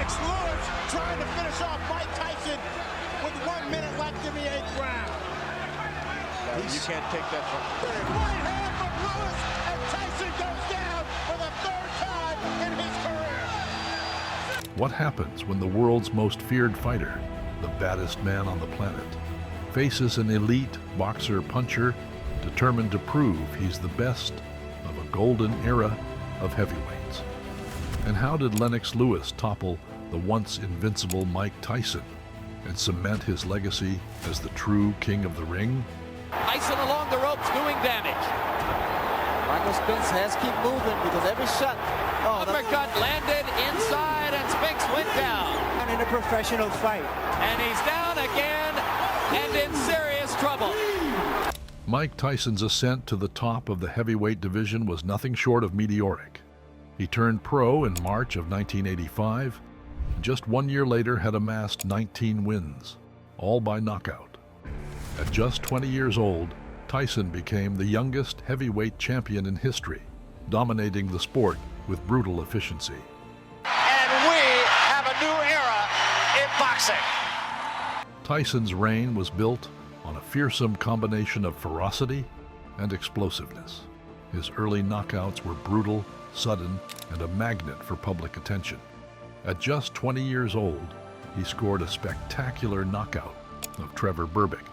Lennox Lewis trying to finish off Mike Tyson with 1 minute left in the 8th round. No, you can't take that from Big right hand from Lewis, and Tyson goes down for the 3rd time in his career. What happens when the world's most feared fighter, the baddest man on the planet, faces an elite boxer-puncher determined to prove he's the best of a golden era of heavyweights? And how did Lennox Lewis topple the once-invincible Mike Tyson and cement his legacy as the true king of the ring? Tyson along the ropes doing damage. Michael Spence has to keep moving because every shot. Uppercut landed inside and Spinks went down. In a professional fight. And he's down again and in serious trouble. Mike Tyson's ascent to the top of the heavyweight division was nothing short of meteoric. He turned pro in March of 1985, and just 1 year later had amassed 19 wins, all by knockout. At just 20 years old, Tyson became the youngest heavyweight champion in history, dominating the sport with brutal efficiency. And we have a new era in boxing. Tyson's reign was built on a fearsome combination of ferocity and explosiveness. His early knockouts were brutal, sudden, and a magnet for public attention. At just 20 years old, he scored a spectacular knockout of Trevor Berbick.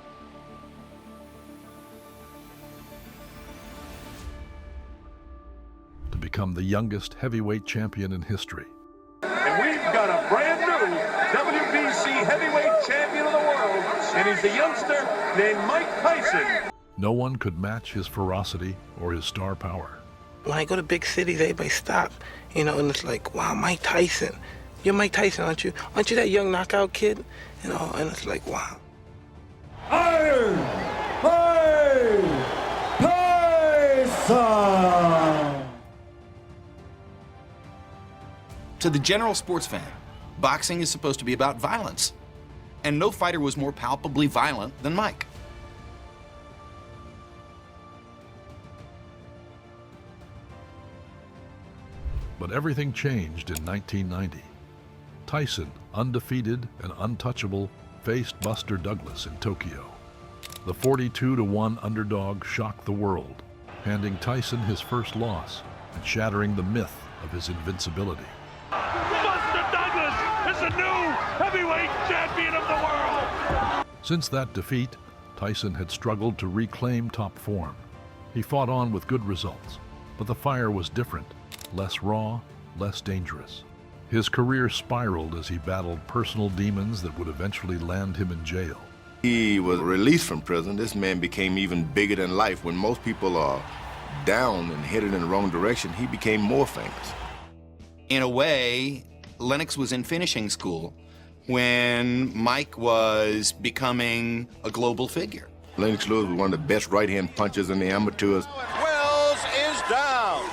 To become the youngest heavyweight champion in history. And we've got a brand new WBC heavyweight champion of the world, and he's a youngster named Mike Tyson. No one could match his ferocity or his star power. When I go to big cities, everybody stop, and it's like, wow, Mike Tyson. You're Mike Tyson, aren't you? Aren't you that young knockout kid? And it's like, wow. Iron Mike Tyson! To the general sports fan, boxing is supposed to be about violence. And no fighter was more palpably violent than Mike. But everything changed in 1990. Tyson, undefeated and untouchable, faced Buster Douglas in Tokyo. The 42-1 underdog shocked the world, handing Tyson his first loss and shattering the myth of his invincibility. Buster Douglas is the new heavyweight champion of the world. Since that defeat, Tyson had struggled to reclaim top form. He fought on with good results, but the fire was different, less raw, less dangerous. His career spiraled as he battled personal demons that would eventually land him in jail. He was released from prison. This man became even bigger than life. When most people are down and headed in the wrong direction, he became more famous. In a way, Lennox was in finishing school when Mike was becoming a global figure. Lennox Lewis was one of the best right-hand punchers in the amateurs. Wells is down.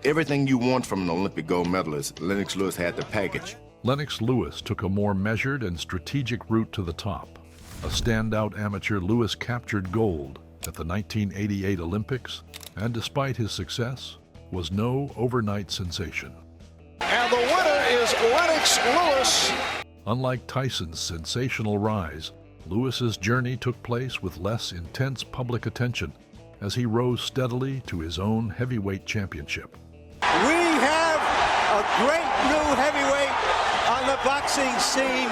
Everything you want from an Olympic gold medalist, Lennox Lewis had the package. Lennox Lewis took a more measured and strategic route to the top. A standout amateur, Lewis captured gold at the 1988 Olympics, and despite his success, was no overnight sensation. And the winner is Lennox Lewis. Unlike Tyson's sensational rise, Lewis's journey took place with less intense public attention as he rose steadily to his own heavyweight championship. We have a great new heavyweight on the boxing scene.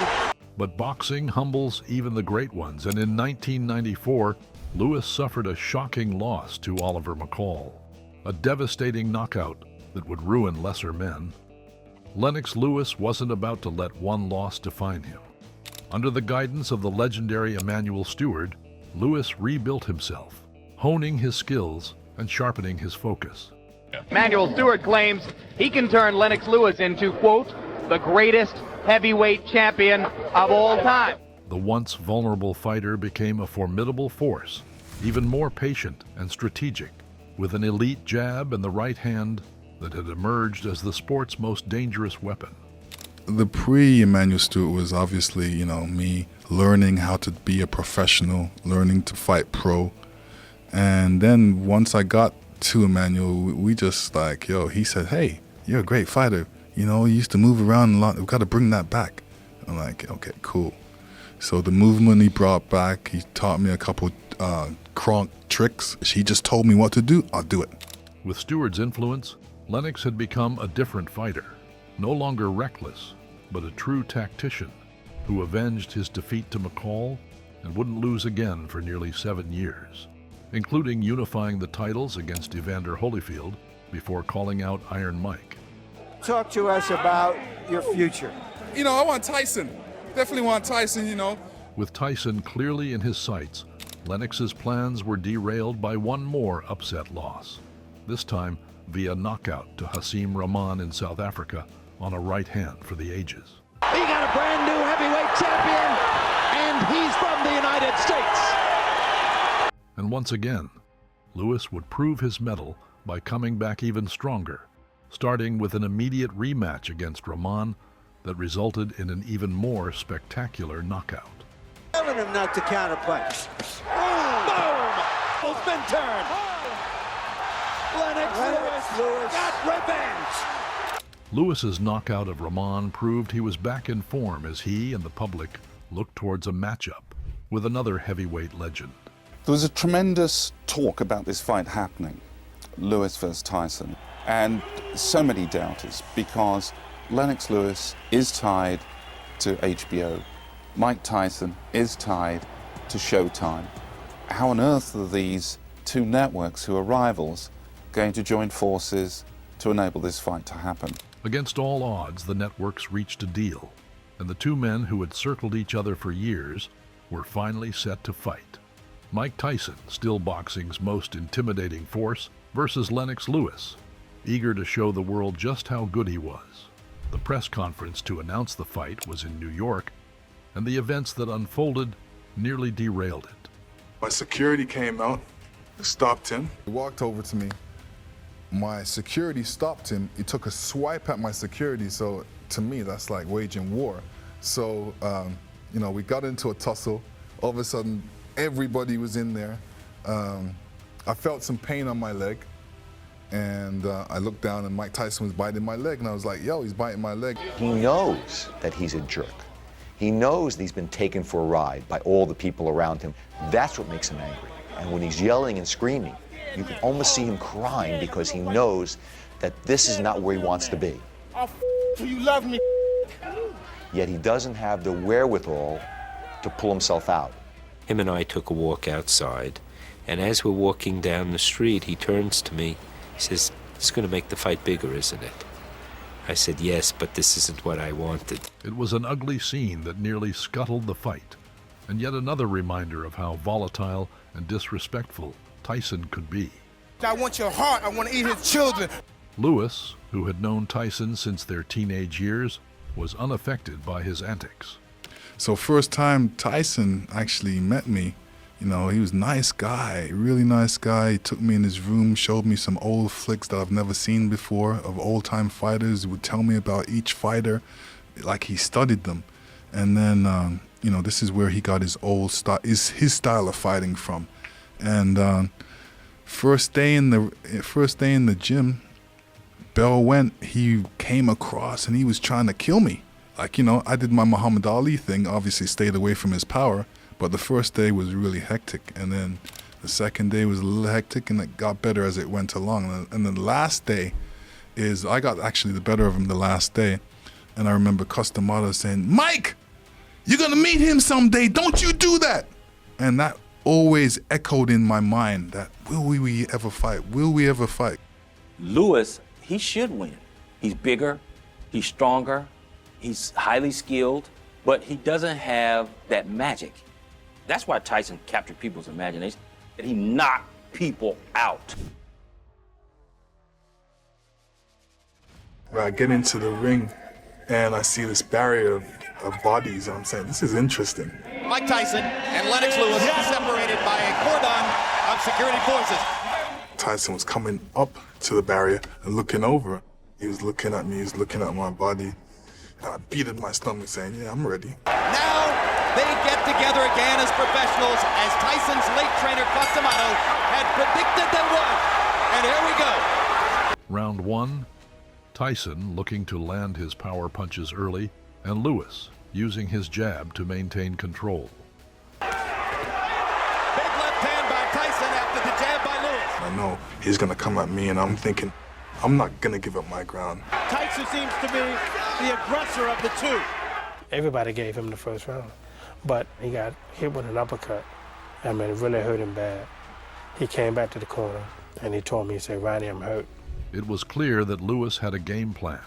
But boxing humbles even the great ones, and in 1994, Lewis suffered a shocking loss to Oliver McCall, a devastating knockout that would ruin lesser men. Lennox Lewis wasn't about to let one loss define him. Under the guidance of the legendary Emanuel Stewart, Lewis rebuilt himself, honing his skills and sharpening his focus. Emanuel Stewart claims he can turn Lennox Lewis into, quote, the greatest heavyweight champion of all time. The once vulnerable fighter became a formidable force, even more patient and strategic, with an elite jab and the right hand that had emerged as the sport's most dangerous weapon. The pre-Emanuel Stewart was obviously, me learning how to be a professional, learning to fight pro. And then once I got to Emanuel, we just he said, hey, you're a great fighter. You know, he used to move around a lot. We've got to bring that back. I'm like, okay, cool. So the movement he brought back, he taught me a couple Kronk tricks. He just told me what to do, I'll do it. With Stewart's influence, Lennox had become a different fighter, no longer reckless, but a true tactician who avenged his defeat to McCall and wouldn't lose again for nearly 7 years, including unifying the titles against Evander Holyfield before calling out Iron Mike. Talk to us about your future. You know, I want Tyson. Definitely want Tyson, you know. With Tyson clearly in his sights, Lennox's plans were derailed by one more upset loss, this time via knockout to Hasim Rahman in South Africa on a right hand for the ages. He got a brand new heavyweight champion, and he's from the United States. And once again, Lewis would prove his mettle by coming back even stronger, starting with an immediate rematch against Rahman that resulted in an even more spectacular knockout. Telling him not to counterpunch. Boom! It's been turned. Lennox Lewis got revenge. Lewis's knockout of Rahman proved he was back in form as he and the public looked towards a matchup with another heavyweight legend. There was a tremendous talk about this fight happening, Lewis versus Tyson, and so many doubters because Lennox Lewis is tied to HBO. Mike Tyson is tied to Showtime. How on earth are these two networks who are rivals going to join forces to enable this fight to happen? Against all odds, the networks reached a deal, and the two men who had circled each other for years were finally set to fight. Mike Tyson, still boxing's most intimidating force, versus Lennox Lewis, eager to show the world just how good he was. The press conference to announce the fight was in New York, and the events that unfolded nearly derailed it. My security came out, stopped him. He walked over to me. My security stopped him. He took a swipe at my security, so to me, that's like waging war. So, you know, we got into a tussle. All of a sudden, everybody was in there. I felt some pain on my leg, and I looked down, and Mike Tyson was biting my leg, and I was like, yo, he's biting my leg. He knows that he's a jerk. He knows that he's been taken for a ride by all the people around him. That's what makes him angry. And when he's yelling and screaming, you can almost see him crying because he knows that this is not where he wants to be. You love me. Yet he doesn't have the wherewithal to pull himself out. Him and I took a walk outside, and as we're walking down the street, he turns to me. He says, "It's going to make the fight bigger, isn't it?" I said, "Yes, but this isn't what I wanted." It was an ugly scene that nearly scuttled the fight, and yet another reminder of how volatile and disrespectful Tyson could be. I want your heart. I want to eat his children. Lewis, who had known Tyson since their teenage years, was unaffected by his antics. So first time Tyson actually met me, you know, he was a nice guy, really nice guy. He took me in his room, showed me some old flicks that I've never seen before of old-time fighters. He would tell me about each fighter, like he studied them. And then, you know, this is where he got his old style, his style of fighting from. And first day in the gym, bell went, he came across and he was trying to kill me. Like, you know, I did my Muhammad Ali thing, obviously stayed away from his power, but the first day was really hectic. And then the second day was a little hectic, and it got better as it went along. And the last day is, I got actually the better of him the last day. And I remember Customado saying, "Mike, you're gonna meet him someday, don't you do that." And that always echoed in my mind that, will we ever fight? Will we ever fight? Lewis, he should win. He's bigger, he's stronger, he's highly skilled, but he doesn't have that magic. That's why Tyson captured people's imagination, and he knocked people out. When I get into the ring and I see this barrier of bodies, I'm saying, this is interesting. Mike Tyson and Lennox Lewis separated by a cordon of security forces. Tyson was coming up to the barrier and looking over. He was looking at me, he was looking at my body. And I beat at my stomach saying, yeah, I'm ready. Now they get together again as professionals, as Tyson's late trainer Customado had predicted they would. And here we go. Round 1, Tyson looking to land his power punches early, and Lewis using his jab to maintain control. Big left hand by Tyson after the jab by Lewis. I know he's going to come at me, and I'm thinking, I'm not going to give up my ground. Tyson seems to be the aggressor of the two. Everybody gave him the first round, but he got hit with an uppercut. I mean, it really hurt him bad. He came back to the corner, and he told me, he said, "Ronnie, I'm hurt." It was clear that Lewis had a game plan,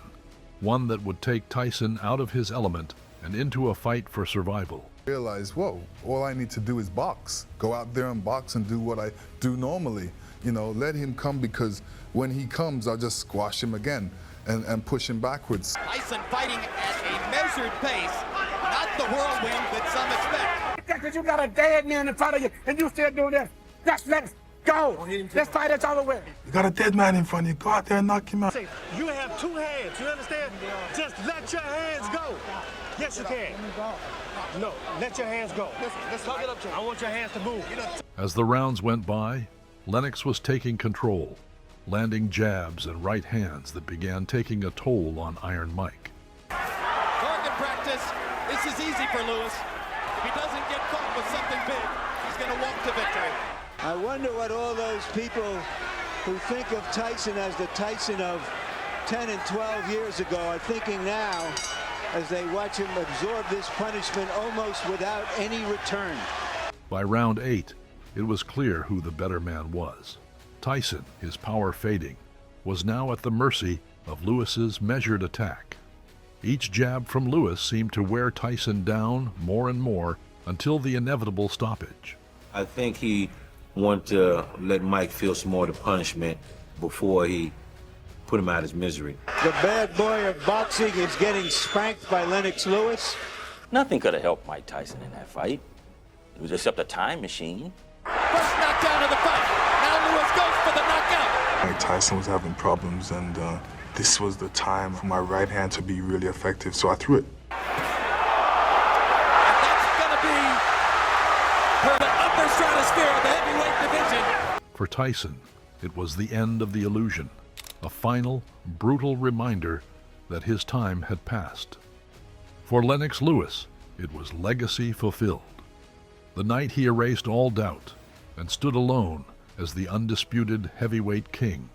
one that would take Tyson out of his element and into a fight for survival. Realize, whoa, all I need to do is box. Go out there and box and do what I do normally. You know, let him come, because when he comes, I'll just squash him again and push him backwards. Tyson fighting at a measured pace, not the whirlwind that some expect. Because you got a dead man in front of you, and you still doing this. Let's go. Let's fight it all the way. You got a dead man in front of you. Go out there and knock him out. You have two hands, you understand? Just let your hands go. Yes, you can. No, let your hands go. Let's hug it up. I want your hands to move. As the rounds went by, Lennox was taking control, landing jabs and right hands that began taking a toll on Iron Mike. Target practice. This is easy for Lewis. If he doesn't get caught with something big, he's going to walk to victory. I wonder what all those people who think of Tyson as the Tyson of 10 and 12 years ago are thinking now as they watch him absorb this punishment almost without any return. By round 8, it was clear who the better man was. Tyson, his power fading, was now at the mercy of Lewis's measured attack. Each jab from Lewis seemed to wear Tyson down more and more until the inevitable stoppage. I think he wanted to let Mike feel some more of the punishment before he put him out of his misery. The bad boy of boxing is getting spanked by Lennox Lewis. Nothing could have helped Mike Tyson in that fight. It was except a time machine. First knockdown of the fight. Now Lewis goes for the knockout. Mike Tyson was having problems, and this was the time for my right hand to be really effective, so I threw it. And that's going to be the upper stratosphere of the heavyweight division. For Tyson, it was the end of the illusion, a final, brutal reminder that his time had passed. For Lennox Lewis, it was legacy fulfilled. The night he erased all doubt and stood alone as the undisputed heavyweight king.